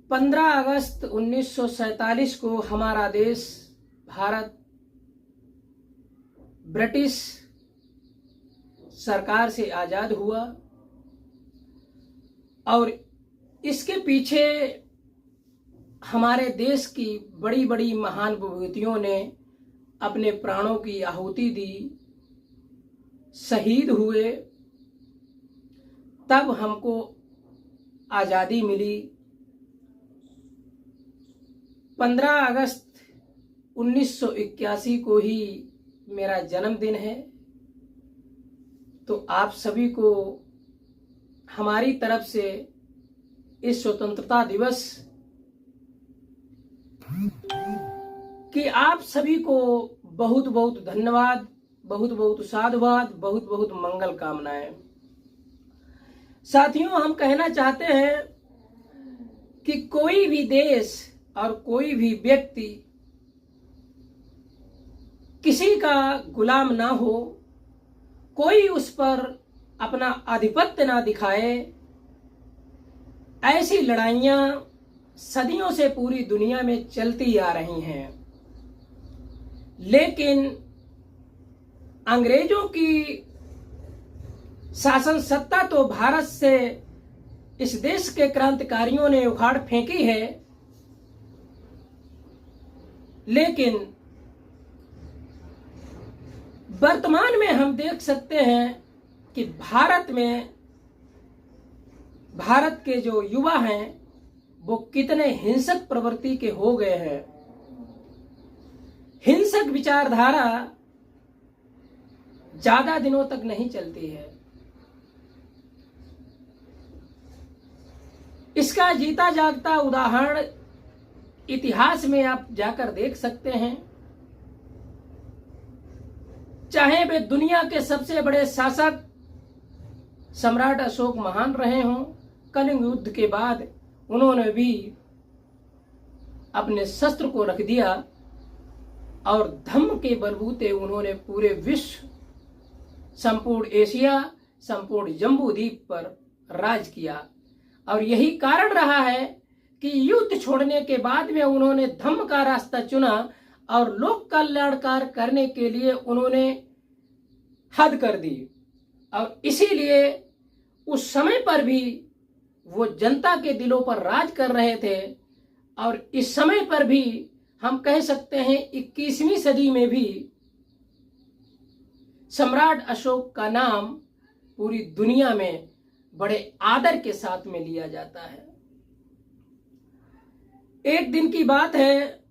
15 अगस्त 1947 को हमारा देश भारत ब्रिटिश सरकार से आजाद हुआ और इसके पीछे हमारे देश की बड़ी बड़ी महान विभूतियों ने अपने प्राणों की आहुति दी, शहीद हुए, तब हमको आज़ादी मिली। 15 अगस्त 1981 को ही मेरा जन्मदिन है, तो आप सभी को हमारी तरफ से इस स्वतंत्रता दिवस कि आप सभी को बहुत बहुत धन्यवाद, बहुत बहुत साधुवाद, बहुत बहुत मंगल कामनाएं। साथियों, हम कहना चाहते हैं कि कोई भी देश और कोई भी व्यक्ति किसी का गुलाम ना हो, कोई उस पर अपना आधिपत्य ना दिखाए। ऐसी लड़ाइयां सदियों से पूरी दुनिया में चलती आ रही हैं, लेकिन अंग्रेजों की शासन सत्ता तो भारत से इस देश के क्रांतिकारियों ने उखाड़ फेंकी है, लेकिन वर्तमान में हम देख सकते हैं कि भारत के जो युवा हैं वो कितने हिंसक प्रवृत्ति के हो गए हैं। हिंसक विचारधारा ज्यादा दिनों तक नहीं चलती है। इसका जीता जागता उदाहरण इतिहास में आप जाकर देख सकते हैं। चाहे वे दुनिया के सबसे बड़े शासक सम्राट अशोक महान रहे हों, कलिंग युद्ध के बाद उन्होंने भी अपने शस्त्र को रख दिया और धम्म के बलबूते उन्होंने पूरे विश्व, संपूर्ण एशिया, संपूर्ण जम्बू द्वीप पर राज किया। और यही कारण रहा है कि युद्ध छोड़ने के बाद में उन्होंने धम्म का रास्ता चुना और लोक कल्याण कार्य करने के लिए उन्होंने हद कर दी। और इसीलिए उस समय पर भी वो जनता के दिलों पर राज कर रहे थे। और इस समय पर भी हम कह सकते हैं 21वीं सदी में भी सम्राट अशोक का नाम पूरी दुनिया में बड़े आदर के साथ में लिया जाता है। एक दिन की बात है,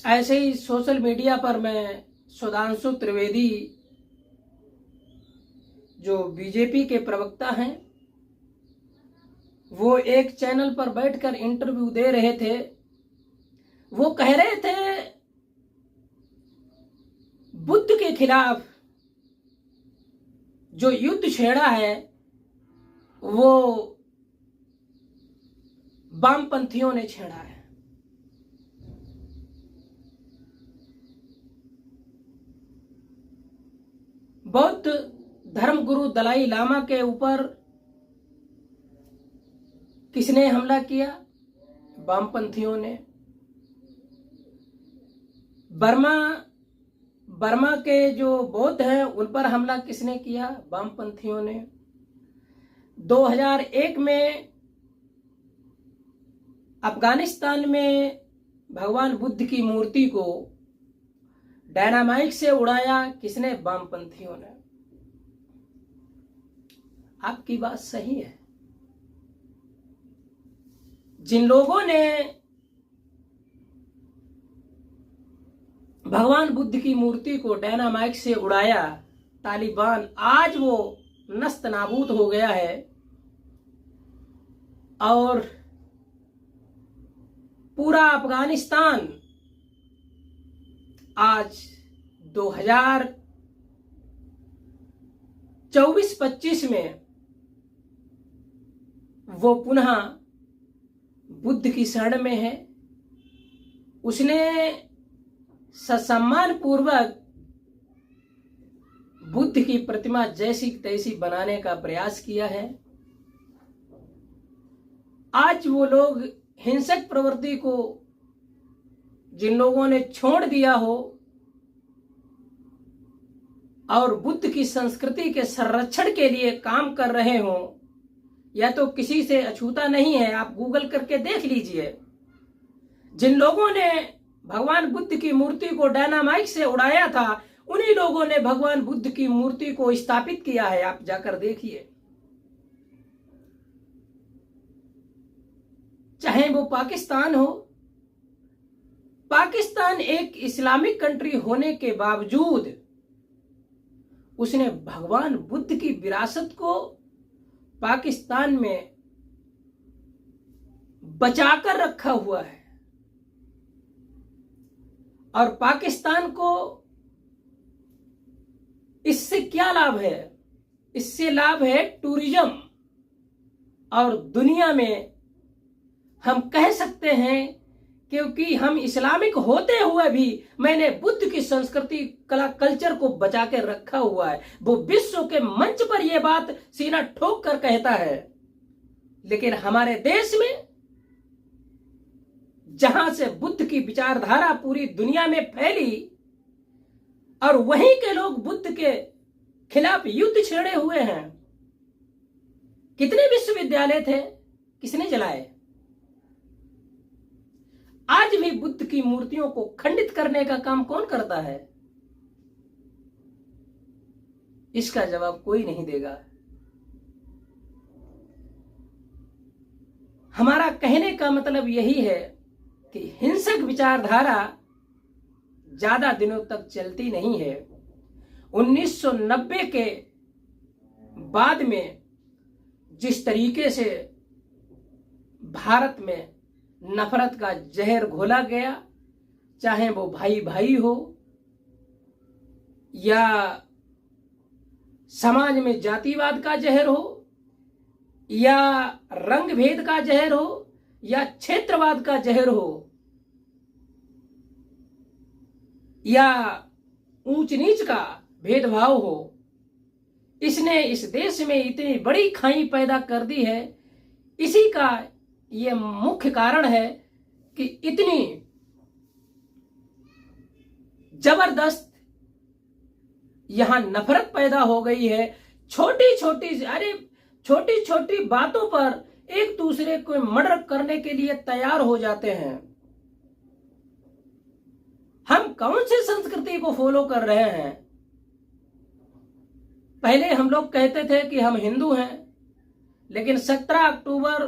ऐसे ही सोशल मीडिया पर मैं सुधांशु त्रिवेदी जो बीजेपी के प्रवक्ता हैं, वो एक चैनल पर बैठकर इंटरव्यू दे रहे थे। वो कह रहे थे बुद्ध के खिलाफ जो युद्ध छेड़ा है वो वामपंथियों ने छेड़ा है। बौद्ध धर्मगुरु दलाई लामा के ऊपर किसने हमला किया? वामपंथियों ने। बर्मा के जो बौद्ध हैं उन पर हमला किसने किया? वामपंथियों ने। 2001 में अफगानिस्तान में भगवान बुद्ध की मूर्ति को डायनामाइट से उड़ाया किसने? वामपंथियों ने। आपकी बात सही है। जिन लोगों ने भगवान बुद्ध की मूर्ति को डायनामाइट से उड़ाया, तालिबान, आज वो नस्त नाबूद हो गया है। और पूरा अफगानिस्तान आज 2024-25 में वो पुनः बुद्ध की शरण में है। उसने ससम्मान पूर्वक बुद्ध की प्रतिमा जैसी तैसी बनाने का प्रयास किया है। आज वो लोग हिंसक प्रवृत्ति को जिन लोगों ने छोड़ दिया हो और बुद्ध की संस्कृति के संरक्षण के लिए काम कर रहे हो, या तो किसी से अछूता नहीं है। आप गूगल करके देख लीजिए, जिन लोगों ने भगवान बुद्ध की मूर्ति को डायनामाइट से उड़ाया था, उन्हीं लोगों ने भगवान बुद्ध की मूर्ति को स्थापित किया है। आप जाकर देखिए, चाहे वो पाकिस्तान हो। पाकिस्तान एक इस्लामिक कंट्री होने के बावजूद उसने भगवान बुद्ध की विरासत को पाकिस्तान में बचाकर रखा हुआ है। और पाकिस्तान को इससे क्या लाभ है? इससे लाभ है टूरिज्म, और दुनिया में हम कह सकते हैं, क्योंकि हम इस्लामिक होते हुए भी मैंने बुद्ध की संस्कृति कला कल्चर को बचा के रखा हुआ है। वो विश्व के मंच पर यह बात सीना ठोक कर कहता है। लेकिन हमारे देश में, जहां से बुद्ध की विचारधारा पूरी दुनिया में फैली और वहीं के लोग बुद्ध के खिलाफ युद्ध छेड़े हुए हैं। कितने विश्वविद्यालय थे, किसने जलाए? आज भी बुद्ध की मूर्तियों को खंडित करने का काम कौन करता है? इसका जवाब कोई नहीं देगा। हमारा कहने का मतलब यही है कि हिंसक विचारधारा ज्यादा दिनों तक चलती नहीं है। 1990 के बाद में जिस तरीके से भारत में नफरत का जहर घोला गया, चाहे वो भाई भाई हो या समाज में जातिवाद का जहर हो या रंग भेद का जहर हो या क्षेत्रवाद का जहर हो या ऊंच नीच का भेदभाव हो, इसने इस देश में इतनी बड़ी खाई पैदा कर दी है। इसी का ये मुख्य कारण है कि इतनी जबरदस्त यहां नफरत पैदा हो गई है। छोटी छोटी बातों पर एक दूसरे को मर्डर करने के लिए तैयार हो जाते हैं। हम कौन सी संस्कृति को फॉलो कर रहे हैं? पहले हम लोग कहते थे कि हम हिंदू हैं, लेकिन 17 अक्टूबर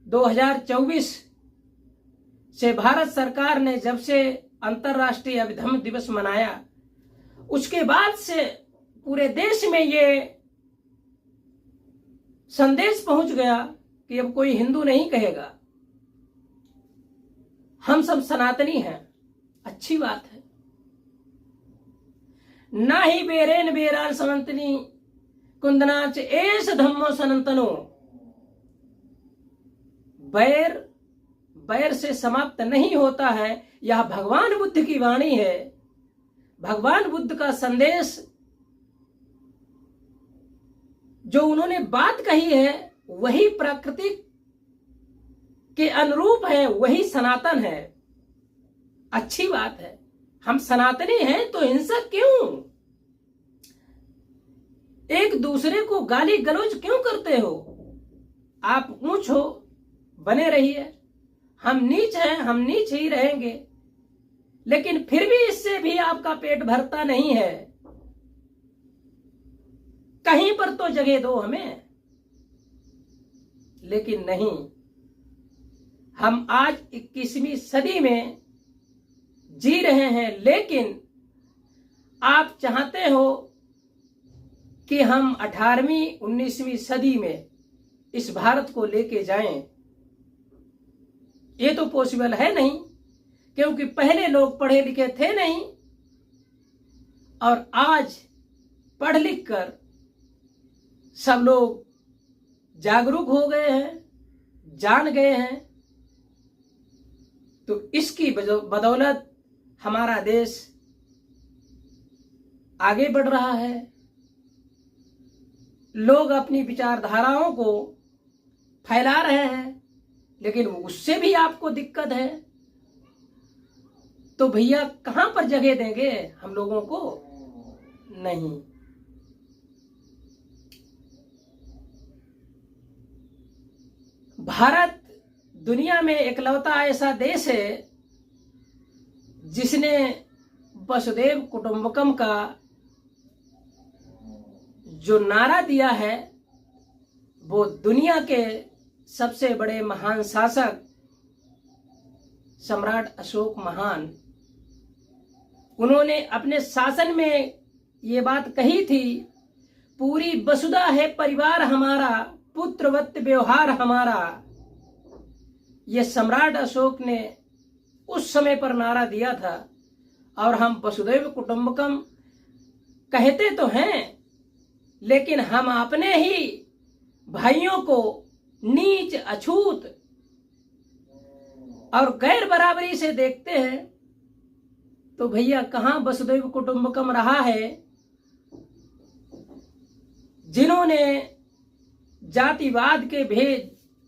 2024 से भारत सरकार ने जब से अंतर्राष्ट्रीय अभिधम्म दिवस मनाया, उसके बाद से पूरे देश में ये संदेश पहुंच गया कि अब कोई हिंदू नहीं कहेगा, हम सब सनातनी हैं। अच्छी बात है। ना ही बेरेन बेरान सनातनी कुंदनाच एस धम्मो सनातनो। बैर से समाप्त नहीं होता है। यह भगवान बुद्ध की वाणी है। भगवान बुद्ध का संदेश जो उन्होंने बात कही है वही प्रकृति के अनुरूप है, वही सनातन है। अच्छी बात है। हम सनातनी हैं तो हिंसा क्यों? एक दूसरे को गाली गलौज क्यों करते हो? आप ऊंच हो, बने रहिए। हम नीच हैं, हम नीच ही रहेंगे। लेकिन फिर भी इससे भी आपका पेट भरता नहीं है। कहीं पर तो जगह दो हमें। लेकिन नहीं, हम आज 21वीं सदी में जी रहे हैं, लेकिन आप चाहते हो कि हम 18वीं 19वीं सदी में इस भारत को लेके जाएं। ये तो पॉसिबल है नहीं, क्योंकि पहले लोग पढ़े लिखे थे नहीं और आज पढ़ लिख कर सब लोग जागरूक हो गए हैं, जान गए हैं। तो इसकी बदौलत हमारा देश आगे बढ़ रहा है। लोग अपनी विचारधाराओं को फैला रहे हैं, लेकिन उससे भी आपको दिक्कत है, तो भैया कहां पर जगह देंगे हम लोगों को? नहीं। भारत दुनिया में इकलौता ऐसा देश है जिसने वसुधैव कुटुंबकम का जो नारा दिया है वो दुनिया के सबसे बड़े महान शासक सम्राट अशोक महान, उन्होंने अपने शासन में ये बात कही थी, पूरी वसुधा है परिवार हमारा, पुत्रवत व्यवहार हमारा। ये सम्राट अशोक ने उस समय पर नारा दिया था। और हम वसुधैव कुटुंबकम कहते तो हैं, लेकिन हम अपने ही भाइयों को नीच, अछूत और गैर बराबरी से देखते हैं। तो भैया कहां वसुधैव कुटुंबकम रहा है? जिन्होंने जातिवाद के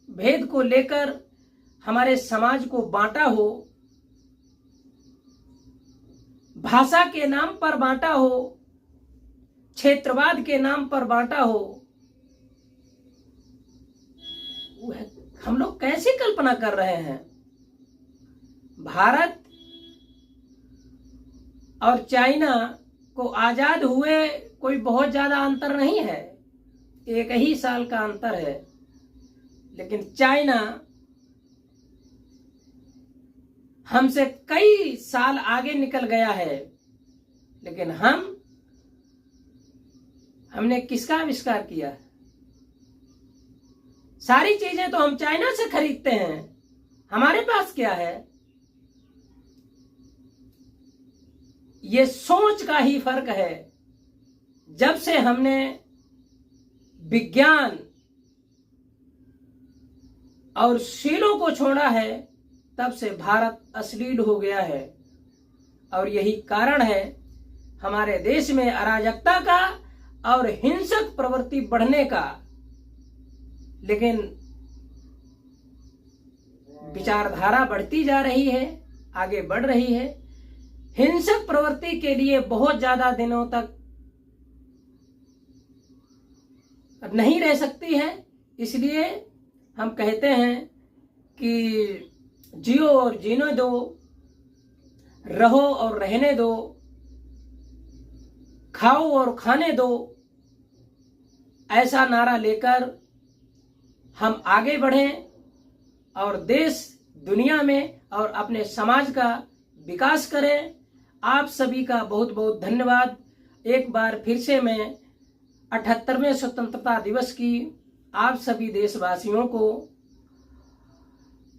भेद को लेकर हमारे समाज को बांटा हो, भाषा के नाम पर बांटा हो, क्षेत्रवाद के नाम पर बांटा हो, हम लोग कैसे कल्पना कर रहे हैं? भारत और चाइना को आजाद हुए कोई बहुत ज्यादा अंतर नहीं है, 1 ही साल का अंतर है। लेकिन चाइना हमसे कई साल आगे निकल गया है। लेकिन हमने किसका आविष्कार किया? सारी चीजें तो हम चाइना से खरीदते हैं, हमारे पास क्या है? ये सोच का ही फर्क है। जब से हमने विज्ञान और शीलों को छोड़ा है, तब से भारत अश्लील हो गया है। और यही कारण है हमारे देश में अराजकता का और हिंसक प्रवृत्ति बढ़ने का। लेकिन विचारधारा बढ़ती जा रही है, आगे बढ़ रही है। हिंसक प्रवृत्ति के लिए बहुत ज्यादा दिनों तक नहीं रह सकती है। इसलिए हम कहते हैं कि जियो और जीने दो, रहो और रहने दो, खाओ और खाने दो। ऐसा नारा लेकर हम आगे बढ़ें और देश, दुनिया में और अपने समाज का विकास करें। आप सभी का बहुत बहुत धन्यवाद। एक बार फिर से मैं 78वें स्वतंत्रता दिवस की आप सभी देशवासियों को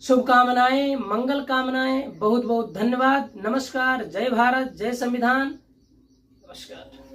शुभकामनाएं, मंगल कामनाएं। बहुत बहुत धन्यवाद। नमस्कार। जय भारत, जय संविधान। नमस्कार।